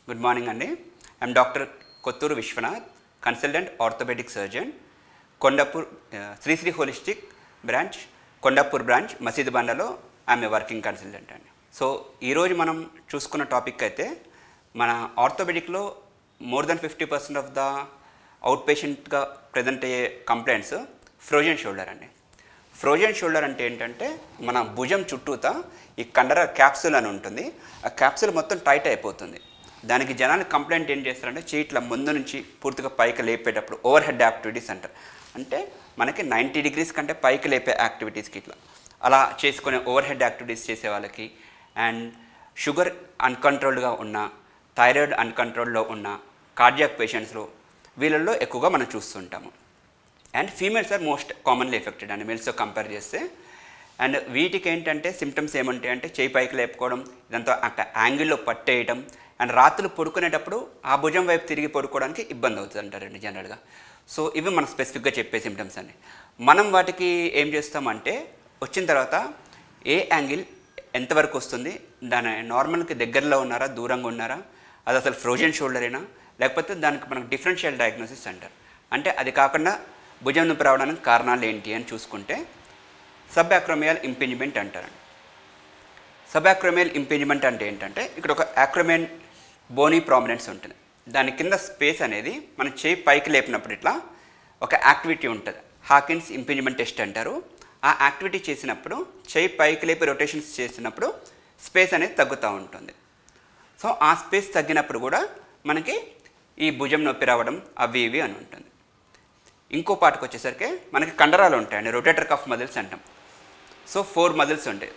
Good morning, Andy. I am Dr. Kotturu Vishwanath, Consultant Orthopedic Surgeon, Kondapur, Sri Sri Holistic Branch, Kondapur Branch, Masjid Bandalo. I am a working consultant. So, ee roju manam chusukunna topic aithe mana orthopedic lo more than 50% of the outpatient ga present ayye complaints frozen shoulder andi. Frozen shoulder అంటే ఏంటంటే మన భుజం చుట్టూతా ఈ కండర capsule అని ఉంటుంది. ఆ capsule మొత్తం టైట్ అయిపోతుంది. దానికి జనాలు కంప్లైంట్ ఏం చేస్తారంటే చేయిట్ల ముందు నుంచి పూర్తిగా పైకి లేపేటప్పుడు ఓవర్ హెడ్ యాక్టివిటీస్ అంటారు. అంటే మనకి 90 degrees కంటే పైకి లేపే యాక్టివిటీస్కి ఇట్లా అలా చేసుకునే ఓవర్ హెడ్ యాక్టివిటీస్ చేసే వాళ్ళకి, అండ్ షుగర్ అన్కంట్రోల్డ్గా ఉన్న, థైరాయిడ్ అన్కంట్రోల్లో ఉన్న కార్డియాక్ పేషెంట్స్లో వీళ్ళల్లో ఎక్కువగా మనం చూస్తుంటాము. And females are most commonly affected అండి మేల్స్తో కంపేర్ చేస్తే. అండ్ వీటికి ఏంటంటే సిమ్టమ్స్ ఏమంటాయి అంటే చేయి పైకి లేపుకోవడం, ఇదంతా యాంగిల్లో పట్టేయడం, అండ్ రాత్రులు పడుకునేటప్పుడు ఆ భుజం వైపు తిరిగి పడుకోవడానికి ఇబ్బంది అవుతుంది అంటారండి జనరల్గా. సో ఇవి మనం స్పెసిఫిక్గా చెప్పే సిమ్టమ్స్ అండి. మనం వాటికి ఏం చేస్తామంటే వచ్చిన తర్వాత ఏ యాంగిల్ ఎంతవరకు వస్తుంది, దాని నార్మల్కి దగ్గరలో ఉన్నారా దూరంగా ఉన్నారా, అది అసలు ఫ్రోజన్ షోల్డర్ అయినా లేకపోతే దానికి మనకు డిఫరెన్షియల్ డయాగ్నోసిస్ అంటారు. అంటే అది కాకుండా భుజం నొప్పి రావడానికి కారణాలు ఏంటి అని చూసుకుంటే సబ్ యాక్రోమియల్ ఇంపింజ్మెంట్ అంటారండి. సబ్ యాక్రోమియల్ ఇంపింజ్మెంట్ అంటే ఏంటంటే ఇక్కడ ఒక యాక్రోమియన్ బోనీ ప్రామినెన్స్ ఉంటుంది. దాని కింద స్పేస్ అనేది మనం చేయి పైకి లేపినప్పుడు ఇట్లా ఒక యాక్టివిటీ ఉంటుంది, హాకిన్స్ ఇంపింజ్మెంట్ టెస్ట్ అంటారు. ఆ యాక్టివిటీ చేసినప్పుడు చేయి పైకి లేపి రొటేషన్స్ చేసినప్పుడు స్పేస్ అనేది తగ్గుతూ ఉంటుంది. సో ఆ స్పేస్ తగ్గినప్పుడు కూడా మనకి ఈ భుజం నొప్పి రావడం అవి ఇవి అని ఉంటుంది. ఇంకో పాటకు వచ్చేసరికి మనకి కండరాలు ఉంటాయండి, రొటేటర్ కఫ్ మజిల్స్ అంటాం. సో 4 మజిల్స్ ఉంటాయి,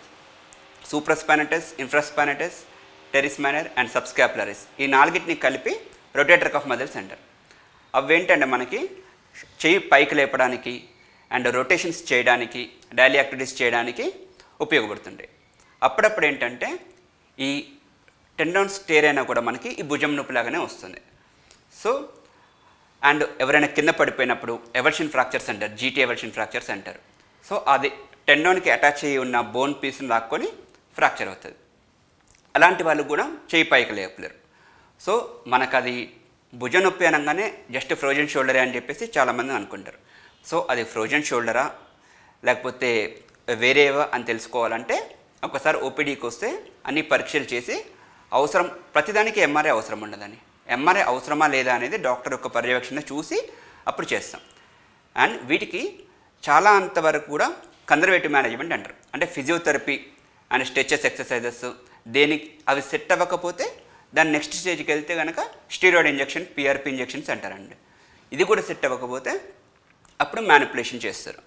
సూప్రాస్పానటస్, ఇన్ఫ్రాస్పానటస్, టెరిస్ మైనర్ అండ్ సబ్స్కాపులరిస్. ఈ 4టిని కలిపి రొటేటర్ కఫ్ మజిల్స్ అంటారు. అవి ఏంటంటే మనకి చెయ్యి పైకి లేపడానికి అండ్ రొటేషన్స్ చేయడానికి, డైలీ యాక్టివిటీస్ చేయడానికి ఉపయోగపడుతుంటాయి. అప్పుడప్పుడు ఏంటంటే ఈ టెండన్స్ టేర్ అయినా కూడా మనకి ఈ భుజం నొప్పిలాగానే వస్తుంది. సో అండ్ ఎవరైనా కింద పడిపోయినప్పుడు ఎవల్షన్ ఫ్రాక్చర్స్ అంటారు, జీటీ ఎవల్షన్ ఫ్రాక్చర్స్ అంటారు. సో అది టెండోన్కి అటాచ్ అయ్యి ఉన్న బోన్ పీస్ని లాక్కొని ఫ్రాక్చర్ అవుతుంది. అలాంటి వాళ్ళు కూడా చేయి పైకి లేపలేరు. సో మనకు అది భుజ నొప్పి అనగానే జస్ట్ ఫ్రోజన్ షోల్డరే అని చెప్పేసి చాలామంది అనుకుంటారు. సో అది ఫ్రోజన్ షోల్డరా లేకపోతే వేరేవా అని తెలుసుకోవాలంటే ఒకసారి ఓపీడీకి వస్తే అన్ని పరీక్షలు చేసి అవసరం ప్రతిదానికి ఎంఆర్ఐ అవసరం ఉండదని, ఎంఆర్ఐ అవసరమా లేదా అనేది డాక్టర్ యొక్క పర్యవేక్షణ చూసి అప్పుడు చేస్తాం. అండ్ వీటికి చాలా అంతవరకు కూడా కన్జర్వేటివ్ మేనేజ్మెంట్ అంటారు. అంటే ఫిజియోథెరపీ అండ్ స్ట్రెచెస్ ఎక్సర్సైజెస్ దేనికి అవి సెట్ అవ్వకపోతే దాని నెక్స్ట్ స్టేజ్కి వెళ్తే కనుక స్టీరాయిడ్ ఇంజెక్షన్, పిఆర్పి ఇంజెక్షన్స్ అంటారండి. ఇది కూడా సెట్ అవ్వకపోతే అప్పుడు మ్యానిపులేషన్ చేస్తారు.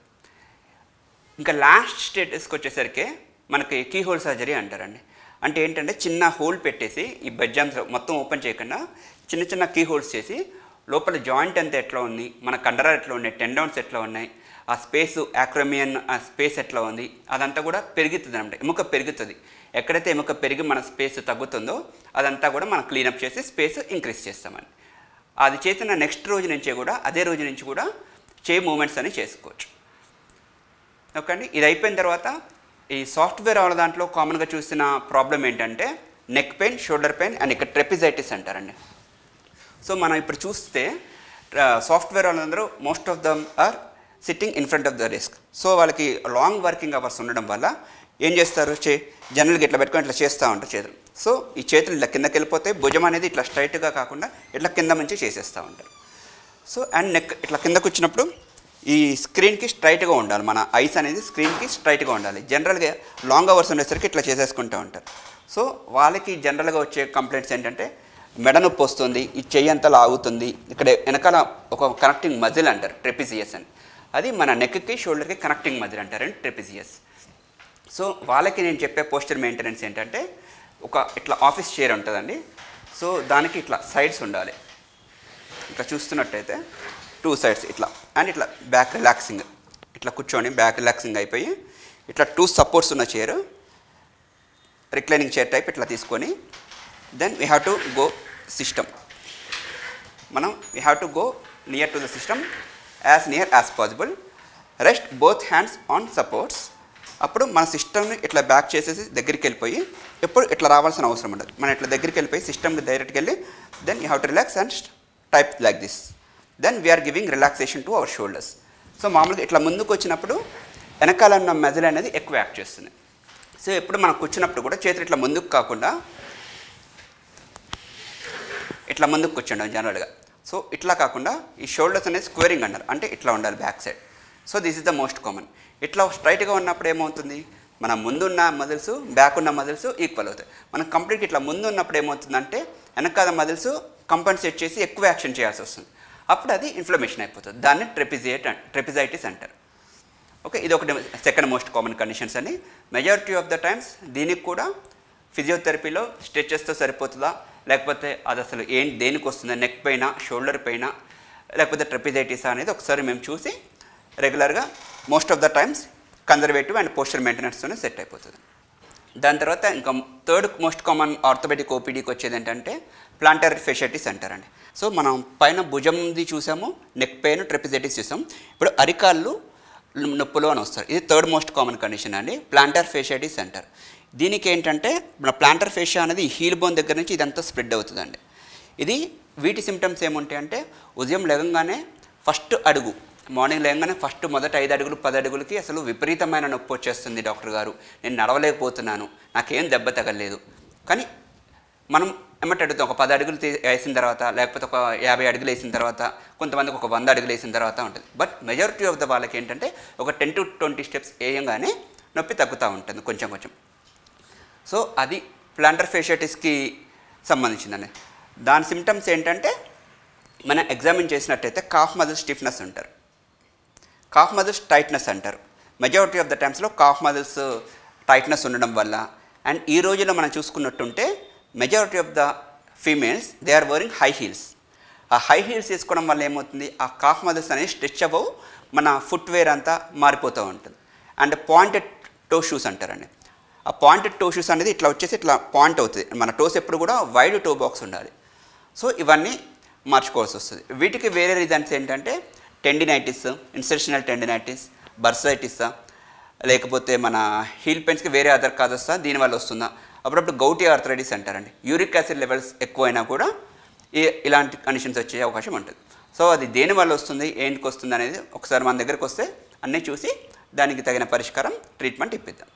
ఇంకా లాస్ట్ స్టేటస్కి వచ్చేసరికి మనకి కీ హోల్ సర్జరీ అంటారండి. అంటే ఏంటంటే చిన్న హోల్ పెట్టేసి ఈ బెడ్జామ్స్ మొత్తం ఓపెన్ చేయకుండా చిన్న చిన్న కీ హోల్స్ చేసి లోపల జాయింట్ అంతా ఎట్లా ఉంది, మన కండరాలు ఎట్లా ఉన్నాయి, టెండౌన్స్ ఎట్లా ఉన్నాయి, ఆ స్పేస్ యాక్రోమియన్ ఆ స్పేస్ ఎట్లా ఉంది, అదంతా కూడా పెరుగుతుంది అనమాట. ఎముక పెరుగుతుంది. ఎక్కడైతే ఎముక పెరిగి మన స్పేస్ తగ్గుతుందో అదంతా కూడా మనం క్లీనప్ చేసి స్పేస్ ఇంక్రీజ్ చేస్తామని. అది చేసిన నెక్స్ట్ రోజు నుంచే కూడా అదే రోజు నుంచి కూడా చేయి మూమెంట్స్ అని చేసుకోవచ్చు. ఓకే అండి. ఇది అయిపోయిన తర్వాత ఈ సాఫ్ట్వేర్ వాళ్ళ దాంట్లో కామన్గా చూసిన ప్రాబ్లం ఏంటంటే neck pain, shoulder pain and ఇక్కడ ట్రెపిజైటిస్ అంటారండి. సో మనం ఇప్పుడు చూస్తే సాఫ్ట్వేర్ వాళ్ళందరూ most of them are sitting in front of the desk. So వాళ్ళకి లాంగ్ వర్కింగ్ అవర్స్ ఉండడం వల్ల ఏం చేస్తారు, జనరల్గా ఇట్లా పెట్టుకొని ఇట్లా చేస్తూ ఉంటారు చేతులు. సో ఈ చేతులు ఇట్లా కిందకి వెళ్ళిపోతే భుజం అనేది ఇట్లా స్ట్రైట్గా కాకుండా ఇట్లా కింద నుంచి చేసేస్తూ ఉంటారు. సో అండ్ నెక్ ఇట్లా కిందకు వచ్చినప్పుడు ఈ స్క్రీన్కి స్ట్రైట్గా ఉండాలి, మన ఐస్ అనేది స్క్రీన్కి స్ట్రైట్గా ఉండాలి. జనరల్గా లాంగ్ అవర్స్ ఉండేసరికి ఇట్లా చేసేసుకుంటూ ఉంటారు. సో వాళ్ళకి జనరల్గా వచ్చే కంప్లైంట్స్ ఏంటంటే మెడ నొప్పి వస్తుంది, ఈ చెయ్యి అంతా లాగుతుంది, ఇక్కడ వెనకాల ఒక కనెక్టింగ్ మజిల్ అంటారు ట్రెపిజియస్ అని, అది మన నెక్కి షోల్డర్కి కనెక్టింగ్ మజిల్ అంటారండి ట్రెపిజియస్. సో వాళ్ళకి నేను చెప్పే పోస్చర్ మెయింటెనెన్స్ ఏంటంటే ఒక ఇట్లా ఆఫీస్ చైర్ ఉంటుందండి. సో దానికి ఇట్లా సైడ్స్ ఉండాలి, ఇట్లా చూస్తున్నట్టయితే 2 సైడ్స్ ఇట్లా అండ్ ఇట్లా బ్యాక్ రిలాక్సింగ్ ఇట్లా కూర్చొని బ్యాక్ రిలాక్సింగ్ అయిపోయి ఇట్లా 2 సపోర్ట్స్ ఉన్న చైర్, రిక్లైనింగ్ చైర్ టైప్ ఇట్లా తీసుకొని then we have to go system. We have to go near to the system as near as possible. Rest both hands on supports అప్పుడు మన సిస్టమ్ని ఇట్లా బ్యాక్ చేసేసి దగ్గరికి వెళ్ళిపోయి ఎప్పుడు ఇట్లా రావాల్సిన అవసరం ఉండదు. మనం ఇట్లా దగ్గరికి వెళ్ళిపోయి సిస్టమ్కి డైరెక్ట్గా వెళ్ళి then you have to relax and type like this. Then we are giving relaxation to our shoulders. So మామూలుగా ఇట్లా ముందుకు వచ్చినప్పుడు వెనకాల ఉన్న మెజల్ అనేది ఎక్కువ యాక్ట్ చేస్తుంది. సో ఎప్పుడు మనం కూర్చున్నప్పుడు కూడా చేతులు ఇట్లా ముందుకు కాకుండా ఇట్లా ముందుకు కూర్చుంటాం జనరల్గా. సో ఇట్లా కాకుండా ఈ షోల్డర్స్ అనేది స్క్వేరింగ్ అన్నారు, అంటే ఇట్లా ఉండాలి back side. So this is the most common. ఇట్లా స్ట్రైట్గా ఉన్నప్పుడు ఏమవుతుంది, మన ముందున్న మజిల్స్ బ్యాక్ ఉన్న మజిల్స్ ఈక్వల్ అవుతాయి. మనం కంప్లీట్గా ఇట్లా ముందు ఉన్నప్పుడు ఏమవుతుందంటే వెనకాల మజిల్స్ కంపన్సేట్ చేసి ఎక్కువ యాక్షన్ చేయాల్సి వస్తుంది. అప్పుడు అది ఇన్ఫ్లమేషన్ అయిపోతుంది. దాన్ని ట్రెపిజైటిస్ అంటారు. ఓకే, ఇది ఒకటి సెకండ్ మోస్ట్ కామన్ కండిషన్స్ అని. మెజారిటీ ఆఫ్ ద టైమ్స్ దీనికి కూడా ఫిజియోథెరపీలో స్ట్రెచెస్తో సరిపోతుందా, లేకపోతే అది అసలు దేనికి వస్తుందా, నెక్ పైన, షోల్డర్ పైన, లేకపోతే ట్రెపిజైటిస్ అనేది ఒకసారి మేము చూసి రెగ్యులర్గా most of the times conservative and posture మెయింటెనెన్స్తోనే సెట్ అయిపోతుంది. దాని తర్వాత ఇంకా థర్డ్ మోస్ట్ కామన్ ఆర్థోపెడిక్ ఓపీడీకి వచ్చేది ఏంటంటే ప్లాంటర్ ఫెషిటిస్ అంటారండి. సో మనం పైన భుజంది చూసాము, నెక్ పెయిన్, ట్రెపిజైటిస్ చూసాం. ఇప్పుడు అరికాళ్ళు నొప్పులు అని వస్తారు. ఇది థర్డ్ మోస్ట్ కామన్ కండిషన్ అండి, ప్లాంటర్ ఫెషిటిస్ అంటారు. దీనికి ఏంటంటే మన ప్లాంటర్ ఫేషియా అనేది హీల్ బోన్ దగ్గర నుంచి ఇదంతా స్ప్రెడ్ అవుతుందండి. వీటి సిమ్టమ్స్ ఏముంటాయంటే ఉదయం లేవగానే ఫస్ట్ అడుగు, మార్నింగ్ లేవగానే ఫస్ట్ మొదటి 5 అడుగులు 10 అడుగులకి అసలు విపరీతమైన నొప్పి వచ్చేస్తుంది, డాక్టర్ గారు నేను నడవలేకపోతున్నాను, నాకేం దెబ్బ తగలేదు. కానీ మనం ఏమంటే అడుగుతాం, ఒక 10 అడుగులు వేసిన తర్వాత, లేకపోతే ఒక 50 అడుగులు వేసిన తర్వాత, కొంతమందికి ఒక 100 అడుగులు వేసిన తర్వాత ఉంటుంది. బట్ మెజారిటీ ఆఫ్ ద వాళ్ళకి ఏంటంటే ఒక 10 to 20 స్టెప్స్ వేయంగానే నొప్పి తగ్గుతూ ఉంటుంది కొంచెం కొంచెం. సో అది ప్లాంటర్ ఫేషిటిస్కి సంబంధించిందండి. దాని సిమ్టమ్స్ ఏంటంటే మనం ఎగ్జామిన్ చేసినట్టయితే కాఫ్ మజిల్ స్టిఫ్నెస్ అంటారు, కాఫ్ మజిల్స్ టైట్నెస్ అంటారు. మెజారిటీ ఆఫ్ ద టైమ్స్లో కాఫ్ మజిల్స్ టైట్నెస్ ఉండడం వల్ల, అండ్ ఈ రోజుల్లో మనం చూసుకున్నట్టుంటే majority of the females they are wearing high heels. ఆ హై హీల్స్ వేసుకోవడం వల్ల ఏమవుతుంది, ఆ కాఫ్ మజిల్స్ అనేది స్ట్రెచ్ అవ్వవు, మన ఫుట్వేర్ అంతా మారిపోతూ ఉంటుంది. అండ్ పాయింటెడ్ టో షూస్ అంటారండి. ఆ పాయింటెడ్ టో షూస్ అనేది ఇట్లా వచ్చేసి ఇట్లా పాయింట్ అవుతుంది. మన టోస్ ఎప్పుడు కూడా వైడ్ టో బాక్స్ ఉండాలి. సో ఇవన్నీ మార్చుకోవాల్సి వస్తుంది. వీటికి వేరే రీజన్స్ ఏంటంటే టెండినైటిస్, ఇన్సెర్షనల్ టెండినైటిస్, బర్సైటిస్, లేకపోతే మన హీల్ పెయిన్స్కి వేరే అదర్ కాజెస్ దీనివల్ల వస్తుందా. అప్పుడప్పుడు గౌటీ ఆర్థరైటిస్ అంటారండి. యూరిక్ యాసిడ్ లెవెల్స్ ఎక్కువైనా కూడా ఇలాంటి కండిషన్స్ వచ్చే అవకాశం ఉంటుంది. సో అది దేనివల్ల వస్తుంది, ఏంటికి వస్తుంది అనేది ఒకసారి మన దగ్గరకు వస్తే అన్నీ చూసి దానికి తగిన పరిష్కారం ట్రీట్మెంట్ ఇప్పిద్దాం.